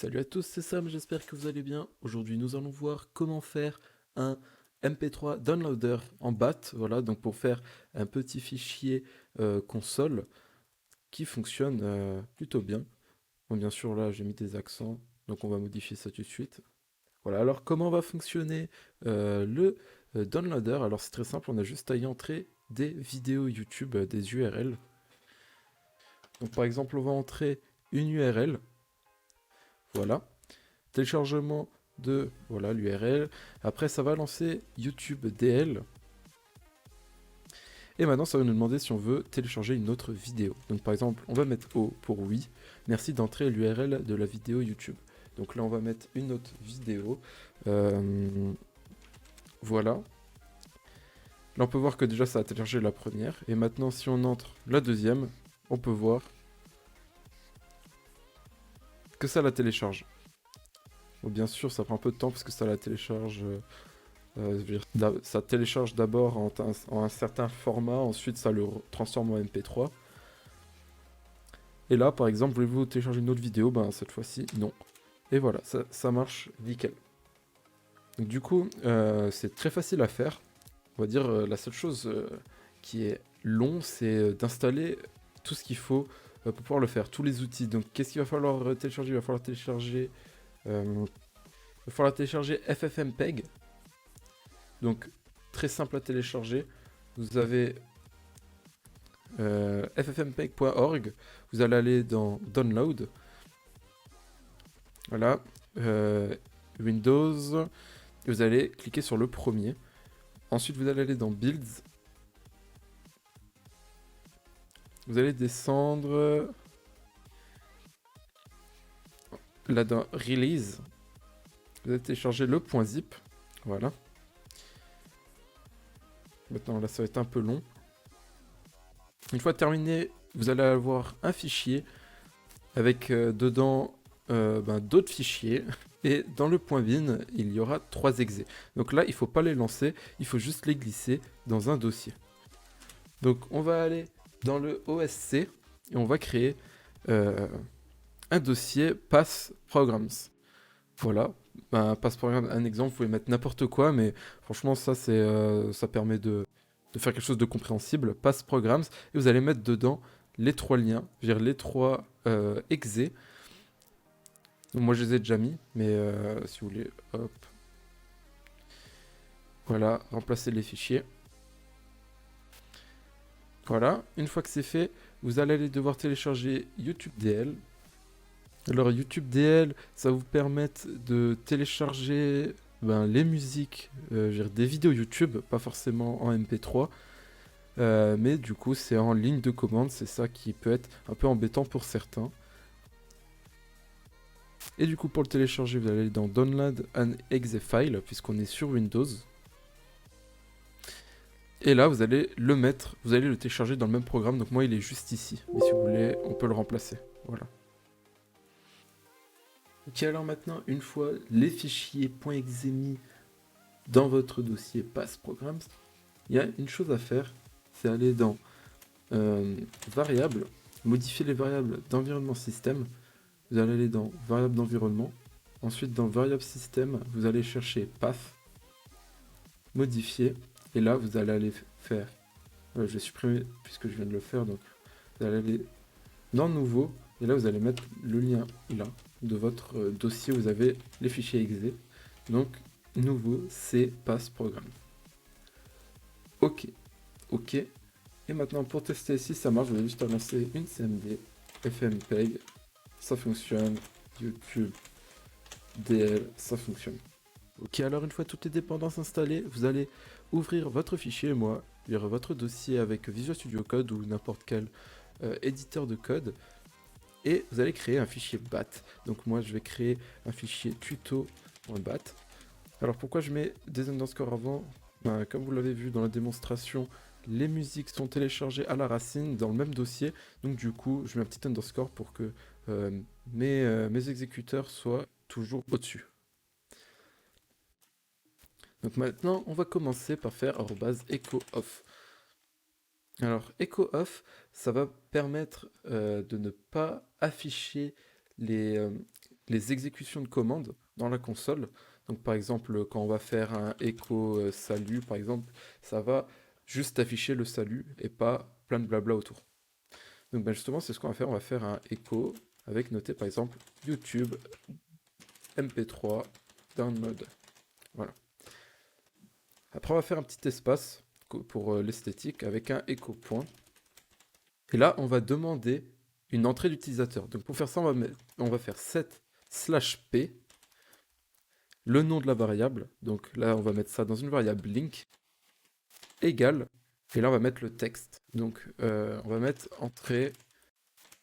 Salut à tous, c'est Sam, j'espère que vous allez bien. Aujourd'hui, nous allons voir comment faire un MP3 downloader en BAT, voilà, donc pour faire un petit fichier console qui fonctionne plutôt bien. Bon, bien sûr, là, j'ai mis des accents, donc on va modifier ça tout de suite. Voilà, alors comment va fonctionner le downloader? Alors c'est très simple, on a juste à y entrer des vidéos YouTube, des URL. Donc par exemple, on va entrer une URL, voilà. Téléchargement de voilà l'URL. Après, ça va lancer YouTube DL. Et maintenant, ça va nous demander si on veut télécharger une autre vidéo. Donc, par exemple, on va mettre O pour oui. Merci d'entrer l'URL de la vidéo YouTube. Donc là, on va mettre une autre vidéo. Voilà. Là, on peut voir que déjà, ça a téléchargé la première. Et maintenant, si on entre la deuxième, on peut voir que ça la télécharge. Bon, bien sûr, ça prend un peu de temps parce que ça la télécharge. Ça télécharge d'abord en un certain format, ensuite ça le transforme en MP3. Et là, par exemple, voulez-vous télécharger une autre vidéo? Ben cette fois-ci, non. Et voilà, ça marche nickel. Donc, du coup, c'est très facile à faire. On va dire la seule chose qui est long, c'est d'installer tout ce qu'il faut pour pouvoir le faire, tous les outils. Donc, qu'est-ce qu'il va falloir télécharger? Il va falloir télécharger FFmpeg. Donc, très simple à télécharger. Vous avez ffmpeg.org, vous allez aller dans Download, voilà, Windows, et vous allez cliquer sur le premier. Ensuite, vous allez aller dans Builds, vous allez descendre là dans Release, vous allez télécharger le .zip, voilà. Maintenant, là, ça va être un peu long. Une fois terminé, vous allez avoir un fichier avec dedans d'autres fichiers. Et dans le .bin, il y aura 3 exés. Donc là, il ne faut pas les lancer, il faut juste les glisser dans un dossier. Donc on va aller dans le OSC et on va créer un dossier Pass Programs. Voilà, Pass Programs, un exemple, vous pouvez mettre n'importe quoi, mais franchement ça, ça permet de faire quelque chose de compréhensible. Pass Programs, et vous allez mettre dedans les 3 liens, je veux dire les 3 exés. Donc moi je les ai déjà mis, mais si vous voulez, hop. Voilà, remplacer les fichiers. Voilà, une fois que c'est fait, vous allez devoir télécharger YouTube DL. Alors YouTube DL, ça va vous permettre de télécharger les musiques, des vidéos YouTube, pas forcément en MP3. Mais du coup c'est en ligne de commande, c'est ça qui peut être un peu embêtant pour certains. Et du coup pour le télécharger, vous allez aller dans Download an exe file, puisqu'on est sur Windows. Et là vous allez le mettre, vous allez le télécharger dans le même programme, donc moi il est juste ici. Mais si vous voulez, on peut le remplacer. Voilà. Ok, alors maintenant, une fois les fichiers .exe mis dans votre dossier Pass Programs, il y a une chose à faire, c'est aller dans Variables, modifier les variables d'environnement système. Vous allez aller dans Variables d'environnement. Ensuite, dans Variable System, vous allez chercher Path, modifier, et là, vous allez aller faire. Je vais supprimer puisque je viens de le faire, donc vous allez aller dans Nouveau, et là, vous allez mettre le lien là de votre dossier. Vous avez les fichiers exe. Donc, nouveau, c'est Pass Programme. Ok, ok. Et maintenant, pour tester si ça marche, vous allez juste lancer une CMD, FFmpeg, ça fonctionne, YouTube, DL, ça fonctionne. Ok, alors une fois toutes les dépendances installées, vous allez ouvrir votre fichier, moi, lire votre dossier avec Visual Studio Code ou n'importe quel éditeur de code, et vous allez créer un fichier BAT. Donc moi, je vais créer un fichier tuto.bat. Alors pourquoi je mets des underscores avant? Comme vous l'avez vu dans la démonstration, les musiques sont téléchargées à la racine dans le même dossier. Donc du coup, je mets un petit underscore pour que mes exécuteurs soient toujours au-dessus. Donc maintenant, on va commencer par faire @echo off. Alors echo off, ça va permettre de ne pas afficher les exécutions de commandes dans la console. Donc par exemple, quand on va faire un echo salut, par exemple, ça va juste afficher le salut et pas plein de blabla autour. Donc ben justement, c'est ce qu'on va faire. On va faire un echo avec noté par exemple YouTube MP3 download. Voilà. Après, on va faire un petit espace pour l'esthétique avec un echo point. Et là, on va demander une entrée d'utilisateur. Donc pour faire ça, on va faire set/p, le nom de la variable. Donc là, on va mettre ça dans une variable link égale. Et là, on va mettre le texte. Donc on va mettre entrée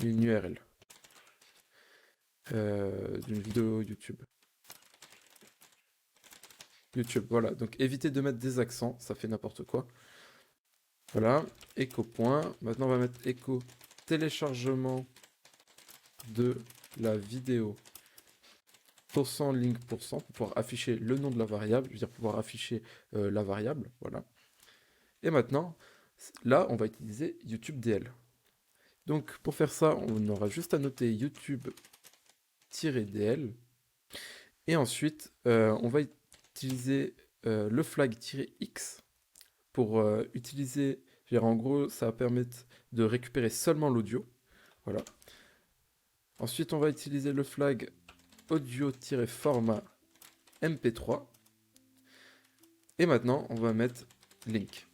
d'une URL d'une vidéo YouTube. YouTube, voilà. Donc évitez de mettre des accents, ça fait n'importe quoi. Voilà, echo point. Maintenant, on va mettre echo téléchargement de la vidéo %link % pour pouvoir afficher le nom de la variable, je veux dire pouvoir afficher la variable, voilà. Et maintenant, là, on va utiliser YouTube DL. Donc, pour faire ça, on aura juste à noter YouTube-DL. Et ensuite, on va utiliser le flag-X pour utiliser, je veux dire, en gros, ça va permettre de récupérer seulement l'audio. Voilà. Ensuite, on va utiliser le flag audio-format MP3. Et maintenant, on va mettre link.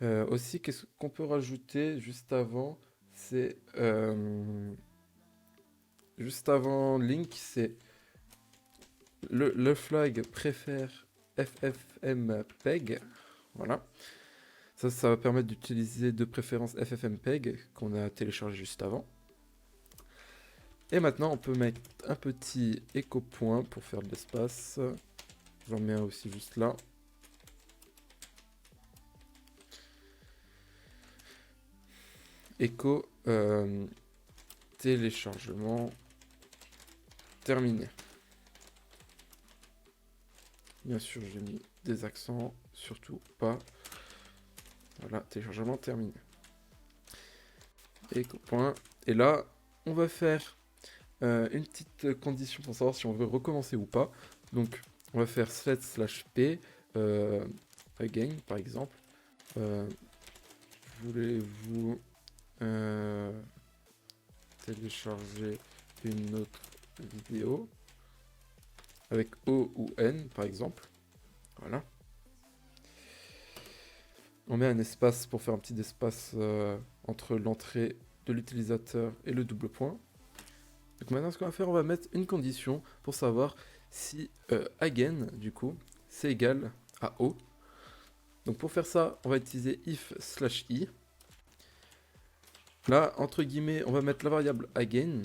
Aussi, qu'est-ce qu'on peut rajouter juste avant? C'est juste avant link, c'est le flag préfère ffmpeg. Voilà. Ça va permettre d'utiliser de préférence ffmpeg qu'on a téléchargé juste avant. Et maintenant, on peut mettre un petit écho point pour faire de l'espace. J'en mets un aussi juste là. Écho téléchargement terminé. Bien sûr, j'ai mis des accents, surtout pas. Voilà, téléchargement terminé. Écho point. Et là, on va faire une petite condition pour savoir si on veut recommencer ou pas. Donc, on va faire set/p again, par exemple. Voulez-vous télécharger une autre vidéo avec O ou N, par exemple. Voilà. On met un espace pour faire un petit espace entre l'entrée de l'utilisateur et le double point. Donc maintenant, ce qu'on va faire, on va mettre une condition pour savoir si again, du coup, c'est égal à O. Donc pour faire ça, on va utiliser if/i. Là, entre guillemets, on va mettre la variable again,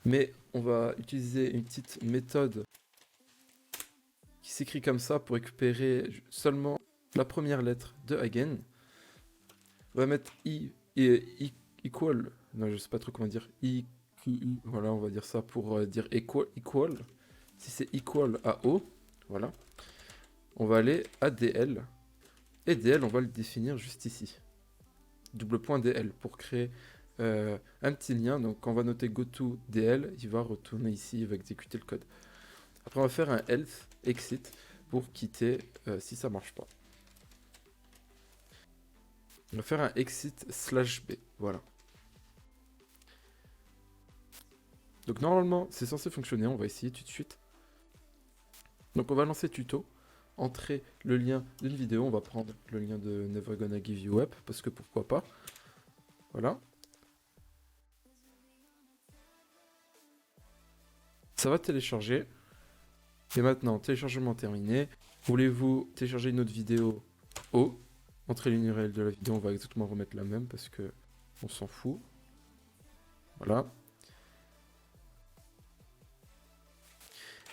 mais on va utiliser une petite méthode qui s'écrit comme ça pour récupérer seulement la première lettre de again. On va mettre equal, non je sais pas trop comment dire, voilà, on va dire ça pour dire equal. Si c'est equal à O, voilà, on va aller à DL, et DL on va le définir juste ici. Double point DL pour créer un petit lien. Donc quand on va noter goto DL, il va retourner ici, il va exécuter le code. Après on va faire un else exit pour quitter si ça marche pas. On va faire un exit/b, voilà. Donc normalement c'est censé fonctionner, on va essayer tout de suite. Donc on va lancer tuto, entrer le lien d'une vidéo, on va prendre le lien de Never Gonna Give You Up, parce que pourquoi pas. Voilà. Ça va télécharger. Et maintenant, téléchargement terminé. Voulez-vous télécharger une autre vidéo? Oh, entrez l'URL de la vidéo, on va exactement remettre la même parce que on s'en fout. Voilà.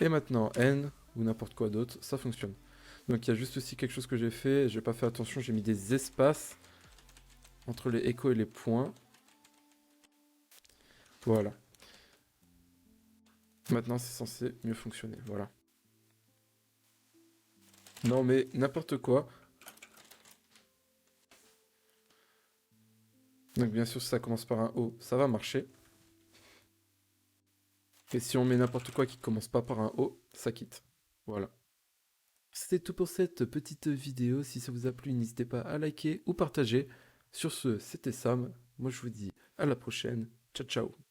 Et maintenant, N ou n'importe quoi d'autre, ça fonctionne. Donc il y a juste aussi quelque chose que j'ai fait, j'ai pas fait attention, j'ai mis des espaces entre les échos et les points. Voilà. Maintenant, c'est censé mieux fonctionner, voilà. Non mais n'importe quoi. Donc bien sûr, si ça commence par un O, ça va marcher. Et si on met n'importe quoi qui commence pas par un O, ça quitte. Voilà. C'est tout pour cette petite vidéo. Si ça vous a plu, n'hésitez pas à liker ou partager. Sur ce, c'était Sam. Moi, je vous dis à la prochaine. Ciao, ciao.